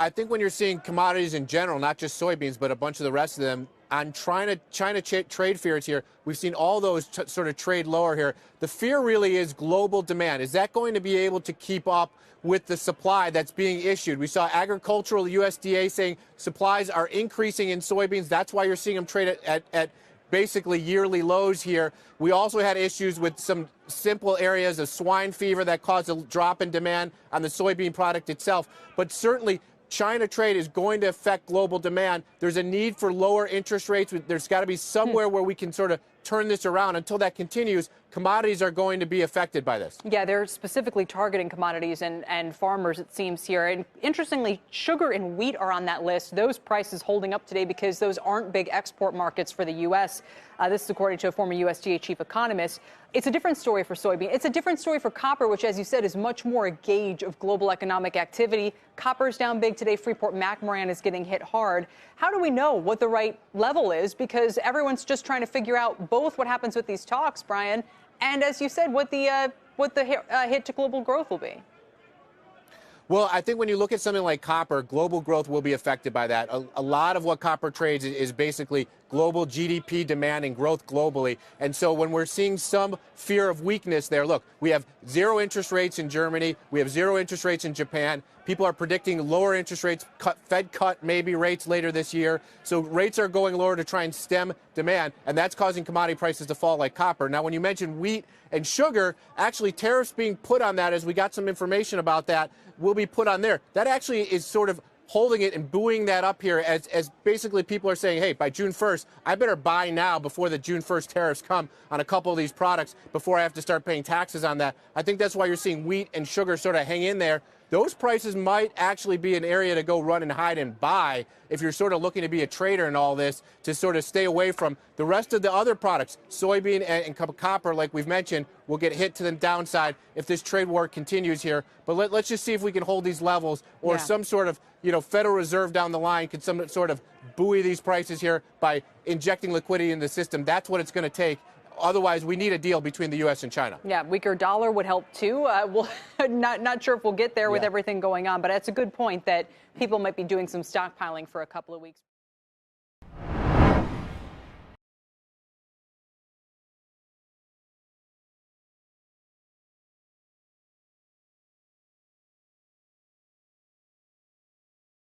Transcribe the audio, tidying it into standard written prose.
I think when you're seeing commodities in general, not just soybeans, but a bunch of the rest of them, on China trade fears here, we've seen all those sort of trade lower here. The fear really is global demand. Is that going to be able to keep up with the supply that's being issued? We saw agricultural USDA saying supplies are increasing in soybeans. That's why you're seeing them trade at basically yearly lows here. We also had issues with some simple areas of swine fever that caused a drop in demand on the soybean product itself. But certainly, China trade is going to affect global demand. There's a need for lower interest rates. There's got to be somewhere where we can sort of turn this around. Until that continues, commodities are going to be affected by this. Yeah, they're specifically targeting commodities and farmers, it seems here. And interestingly, sugar and wheat are on that list. Those prices holding up today because those aren't big export markets for the U.S. This is according to a former USDA chief economist. It's a different story for soybean. It's a different story for copper, which, as you said, is much more a gauge of global economic activity. Copper's down big today. Freeport-McMoRan is getting hit hard. How do we know what the right level is? Because everyone's just trying to figure out both what happens with these talks, Brian, and, as you said, what the hit to global growth will be. Well, I think when you look at something like copper, global growth will be affected by that. A lot of what copper trades is basically global GDP demand and growth globally. And so when we're seeing some fear of weakness there, look, we have zero interest rates in Germany. We have zero interest rates in Japan. People are predicting lower interest rates, Fed cut maybe rates later this year. So rates are going lower to try and stem demand, and that's causing commodity prices to fall like copper. Now, when you mention wheat and sugar, actually tariffs being put on that, as we got some information about that, will be put on there. That actually is sort of holding it and buoying that up here as basically people are saying, hey, by June 1st, I better buy now before the June 1st tariffs come on a couple of these products before I have to start paying taxes on that. I think that's why you're seeing wheat and sugar sort of hang in there. Those prices might actually be an area to go run and hide and buy if you're sort of looking to be a trader in all this, to sort of stay away from the rest of the other products. Soybean and copper, like we've mentioned, will get hit to the downside if this trade war continues here. But let's just see if we can hold these levels, or some sort of, Federal Reserve down the line can some sort of buoy these prices here by injecting liquidity in the system. That's what it's going to take. Otherwise, we need a deal between the U.S. and China. Yeah, weaker dollar would help, too. We'll not sure if we'll get there with everything going on, but that's a good point that people might be doing some stockpiling for a couple of weeks.